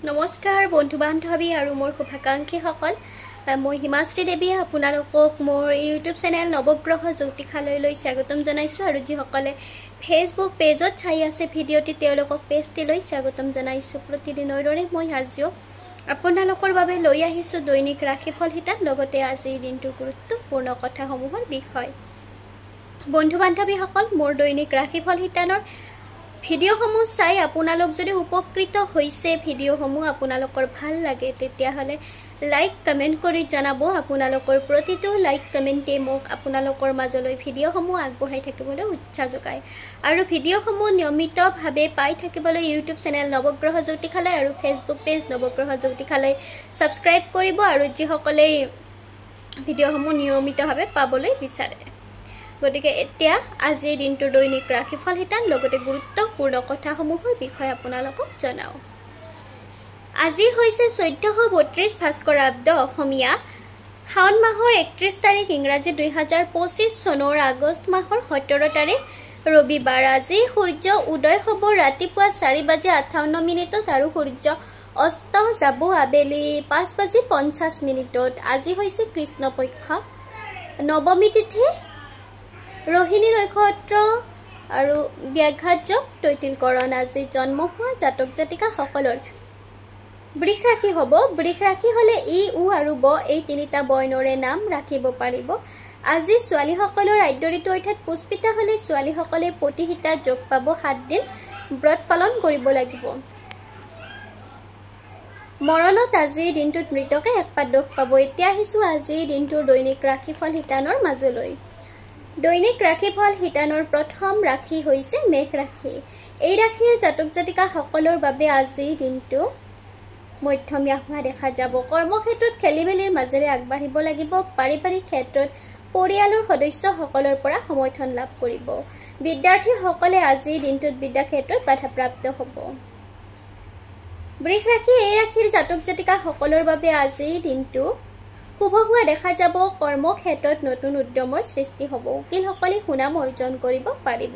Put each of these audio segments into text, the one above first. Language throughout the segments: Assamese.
নমস্কাৰ বন্ধু বান্ধৱী আৰু মোৰ শুভাকাংক্ষীসকল মই হিমাশ্ৰী দেৱীয়ে আপোনালোকক মোৰ ইউটিউব চেনেল নৱগ্ৰহ জ্যোতিষালয়লৈ স্বাগতম জনাইছোঁ আৰু যিসকলে ফেচবুক পেজত চাই আছে ভিডিঅ'টি তেওঁলোকক পেজটিলৈ স্বাগতম জনাইছোঁ। প্ৰতিদিনৰ দৰে মই আজিও আপোনালোকৰ বাবে লৈ আহিছোঁ দৈনিক ৰাশিফল হিতান লগতে আজিৰ দিনটোৰ গুৰুত্বপূৰ্ণ কথাসমূহৰ বিষয়। বন্ধু বান্ধৱীসকল মোৰ দৈনিক ৰাশিফল হিতানৰ ভিডিঅ'সমূহ চাই আপোনালোক যদি উপকৃত হৈছে ভিডিঅ'সমূহ আপোনালোকৰ ভাল লাগে তেতিয়াহ'লে লাইক কমেণ্ট কৰি জনাব। আপোনালোকৰ প্ৰতিটো লাইক কমেণ্টে মোক আপোনালোকৰ মাজলৈ ভিডিঅ'সমূহ আগবঢ়াই থাকিবলৈ উৎসাহ যোগায় আৰু ভিডিঅ'সমূহ নিয়মিতভাৱে পাই থাকিবলৈ ইউটিউব চেনেল নৱগ্ৰহ জ্যোতিষালয় আৰু ফেচবুক পেজ নৱগ্ৰহ জ্যোতিষালয় ছাবস্ক্ৰাইব কৰিব আৰু যিসকলে ভিডিঅ'সমূহ নিয়মিতভাৱে পাবলৈ বিচাৰে। গতিকে এতিয়া আজিৰ দিনটোৰ দৈনিক ৰাশিফল হিতান লগতে গুৰুত্বপূৰ্ণ কথাসমূহৰ বিষয়ে আপোনালোকক জনাওঁ। আজি হৈছে 1432 ভাস্কৰাব্দ অসমীয়া শাওণ মাহৰ 31 তাৰিখ ইংৰাজী 2025 চনৰ আগষ্ট মাহৰ 17 তাৰিখ ৰবিবাৰ। আজি সূৰ্য উদয় হ'ব ৰাতিপুৱা 4:58 আৰু সূৰ্য অস্ত যাব আবেলি 5:50 আজি হৈছে কৃষ্ণপক্ষ নৱমী তিথি रोहिणी नक्षत्र और व्याघात योग तैतिलकरण। आज जन्म हुआ जातक जातिका सकলৰ বৃষ ৰাশি হ'ব। বৃষ ৰাশি হলে ই উ আৰু ব এই তিনিটা বৰ্ণৰে নাম ৰাখিব পাৰিব। আজি ছোৱালীসকলৰ আদ্য ঋতু অৰ্থাৎ পুষ্পিতা হলে ছোৱালীসকলে প্ৰতিহিতা যোগ পাব। 7 দিন ব্ৰত পালন কৰিব লাগিব। মৰণত আজিৰ দিনটোত মৃতকে একপাত দুখ পাব। এতিয়া আহিছোঁ আজিৰ দিনটোৰ দৈনিক ৰাশিফল হিতানৰ মাজলৈ। দৈনিক ৰাশিফল হিতানৰ প্ৰথম ৰাশি হৈছে মেঘ ৰাশি। এই ৰাশিৰ জাতক জাতিকা সকলৰ বাবে আজিৰ দিনটো মধ্যমীয়া হোৱা দেখা যাব। কৰ্মক্ষেত্ৰত খেলিমেলিৰ মাজেৰে আগবাঢ়িব লাগিব। পাৰিবাৰিক ক্ষেত্ৰত পৰিয়ালৰ সদস্যসকলৰ পৰা সমৰ্থন লাভ কৰিব। বিদ্যাৰ্থীসকলে আজিৰ দিনটোত বিদ্যাক্ষেত্ৰত বাধাপ্ৰাপ্ত হ'ব। বৃষ ৰাশি এই ৰাশিৰ জাতক জাতিকা সকলৰ বাবে আজিৰ দিনটো শুভ হোৱা দেখা যাব। কৰ্মক্ষেত্ৰত নতুন উদ্যমৰ সৃষ্টি হ'ব। উকিলসকলে সুনাম অৰ্জন কৰিব পাৰিব।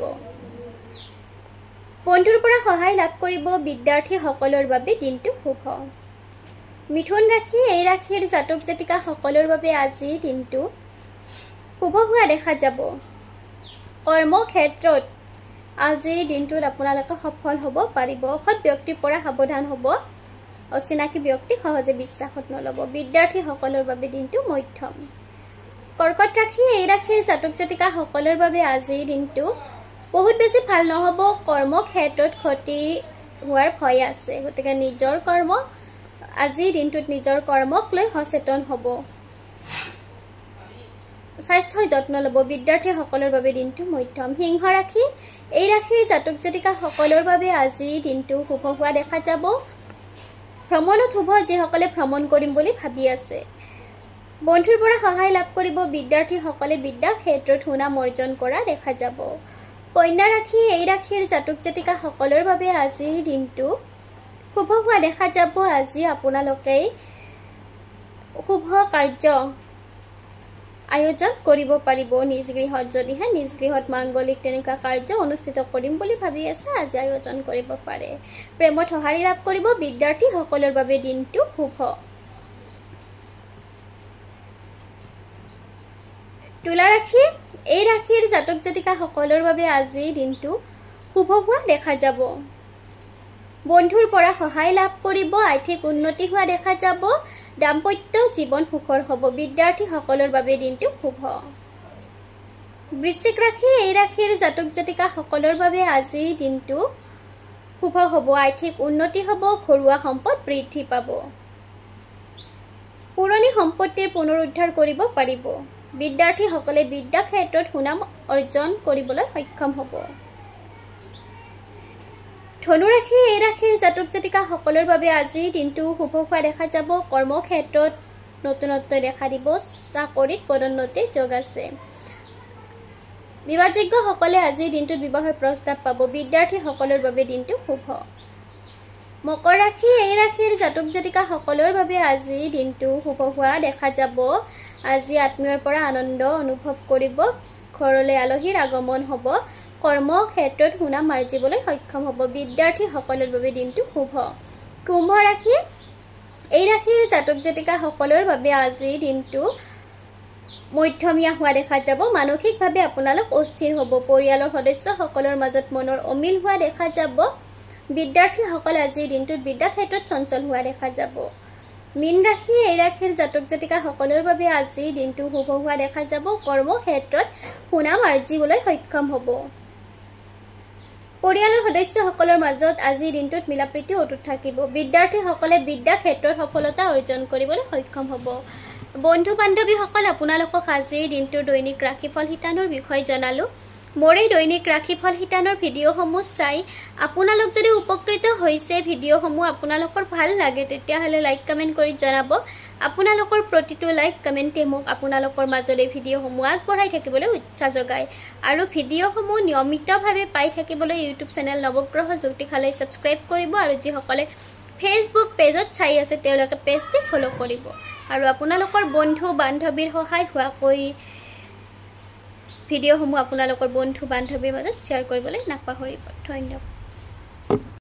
বন্ধুৰ পৰা সহায় লাভ কৰিব। বিদ্যাৰ্থীসকলৰ বাবে দিনটো শুভ। মিথুন ৰাশি এই ৰাশিৰ জাতক জাতিকা সকলৰ বাবে আজিৰ দিনটো শুভ হোৱা দেখা যাব। কৰ্মক্ষেত্ৰত আজিৰ দিনটোত আপোনালোকে সফল হ'ব পাৰিব। অসৎ ব্যক্তিৰ পৰা সাৱধান হ'ব। অচিনাকি ব্যক্তি সহজে বিশ্বাসত নলব। বিদ্যাৰ্থীসকলৰ বাবে দিনটো মধ্যম। কৰ্কট ৰাশি এই ৰাশিৰ জাতক জাতিকা সকলৰ বাবে আজিৰ দিনটো বহুত বেছি ভাল নহ'ব। কৰ্মক্ষেত্ৰত ক্ষতি হোৱাৰ ভয় আছে। গতিকে নিজৰ কৰ্ম আজিৰ দিনটোত নিজৰ কৰ্মক লৈ সচেতন হ'ব। স্বাস্থ্যৰ যত্ন ল'ব। বিদ্যাৰ্থীসকলৰ বাবে দিনটো মধ্যম। সিংহ ৰাশি এই ৰাশিৰ জাতক জাতিকা সকলৰ বাবে আজিৰ দিনটো শুভ হোৱা দেখা যাব। ভ্ৰমণত শুভ যিসকলে ভ্ৰমণ কৰিম বুলি ভাবি আছে। বন্ধুৰ পৰা সহায় লাভ কৰিব। বিদ্যাৰ্থীসকলে বিদ্যা ক্ষেত্ৰত সুনাম অৰ্জন কৰা দেখা যাব। কন্যা ৰাশি এই ৰাশিৰ জাতক জাতিকা সকলৰ বাবে আজিৰ দিনটো শুভ হোৱা দেখা যাব। আজি আপোনালোকে শুভ কাৰ্য আয়োজন কৰিব পাৰিব নিজ গৃহত। যদিহে নিজ গৃহত মাংগলিক তেনেকুৱা কাৰ্য অনুষ্ঠিত কৰিম বুলি ভাবি আছে আজি আয়োজন কৰিব পাৰে। প্ৰেমত সঁহাৰি লাভ কৰিব। বিদ্যাৰ্থীসকলৰ বাবে দিনটো শুভ। তুলা ৰাশি এই ৰাশিৰ জাতক জাতিকা সকলৰ বাবে আজিৰ দিনটো শুভ হোৱা দেখা যাব। বন্ধুৰ পৰা সহায় লাভ কৰিব। আৰ্থিক উন্নতি হোৱা দেখা যাব। দাম্পত্য জীৱন সুখৰ হ'ব। বিদ্যাৰ্থীসকলৰ বাবে দিনটো শুভ। বৃশ্চিক ৰাশি এই ৰাশিৰ জাতক জাতিকা সকলৰ বাবে আজিৰ দিনটো শুভ হ'ব। আৰ্থিক উন্নতি হ'ব। ঘৰুৱা সম্পদ বৃদ্ধি পাব। পুৰণি সম্পত্তিৰ পুনৰুদ্ধাৰ কৰিব পাৰিব। বিদ্যাৰ্থীসকলে বিদ্যা ক্ষেত্ৰত সুনাম অৰ্জন কৰিবলৈ সক্ষম হ'ব। ধনু ৰাশি এই ৰাশিৰ জাতক জাতিকা সকলৰ বাবে আজিৰ দিনটো শুভ হোৱা দেখা যাব। কৰ্মক্ষেত্ৰত নতুনত্ব দেখা দিব। চাকৰিত পদোন্নতিৰ যোগ আছে। বিবাহযোগ্যসকলে আজিৰ দিনটোত বিবাহৰ প্ৰস্তাৱ পাব। বিদ্যাৰ্থীসকলৰ বাবে দিনটো শুভ। মকৰ ৰাশি এই ৰাশিৰ জাতক জাতিকা সকলৰ বাবে আজিৰ দিনটো শুভ হোৱা দেখা যাব। আজি আত্মীয়ৰ পৰা আনন্দ অনুভৱ কৰিব। ঘৰলৈ আলহীৰ আগমন হ'ব। কৰ্মক্ষেত্ৰত সুনাম আৰ্জিবলৈ সক্ষম হ'ব। বিদ্যাৰ্থীসকলৰ বাবে দিনটো শুভ। কুম্ভ ৰাশি এই ৰাশিৰ জাতক জাতিকাসকলৰ বাবে আজিৰ দিনটো মধ্যমীয়া হোৱা দেখা যাব মানসিকভাৱে আপোনালোক অস্থিৰ হ'ব পৰিয়ালৰ সদস্যসকলৰ মাজত মনৰ অমিল হোৱা দেখা যাব বিদ্যাৰ্থীসকল আজিৰ দিনটোত বিদ্যা ক্ষেত্ৰত চঞ্চল হোৱা দেখা যাব মীন ৰাশি এই ৰাশিৰ জাতক জাতিকাসকলৰ বাবে আজিৰ দিনটো শুভ হোৱা দেখা যাব কৰ্মক্ষেত্ৰত সুনাম আৰ্জিবলৈ সক্ষম হ'ব পৰিয়ালৰ সদস্যসকলৰ মাজত আজিৰ দিনটোত মিলাপ্ৰীতি অটুট থাকিব বিদ্যাৰ্থীসকলে বিদ্যা ক্ষেত্ৰত সফলতা অৰ্জন কৰিবলৈ সক্ষম হ'ব বন্ধু বান্ধৱীসকল আপোনালোকক আজিৰ দিনটোৰ দৈনিক ৰাশিফল শিতানৰ বিষয়ে জনালো মোৰ এই দৈনিক ৰাশিফল শিতানৰ ভিডিঅ'সমূহ চাই আপোনালোক যদি উপকৃত হৈছে ভিডিঅ'সমূহ আপোনালোকৰ ভাল লাগে তেতিয়াহ'লে লাইক কমেণ্ট কৰি জনাব আপোনালোকৰ প্ৰতিটো লাইক কমেণ্টে মোক আপোনালোকৰ মাজলৈ ভিডিঅ'সমূহ আগবঢ়াই থাকিবলৈ উৎসাহ যোগায় আৰু ভিডিঅ'সমূহ নিয়মিতভাৱে পাই থাকিবলৈ ইউটিউব চেনেল নৱগ্ৰহ জ্যোতিষালয় ছাবস্ক্ৰাইব কৰিব আৰু যিসকলে ফেচবুক পেজত চাই আছে তেওঁলোকে পেজটি ফলো কৰিব আৰু আপোনালোকৰ বন্ধু বান্ধৱীৰ সহায় হোৱাকৈ ভিডিঅ'সমূহ আপোনালোকৰ বন্ধু বান্ধৱীৰ মাজত শ্বেয়াৰ কৰিবলৈ নাপাহৰিব ধন্যবাদ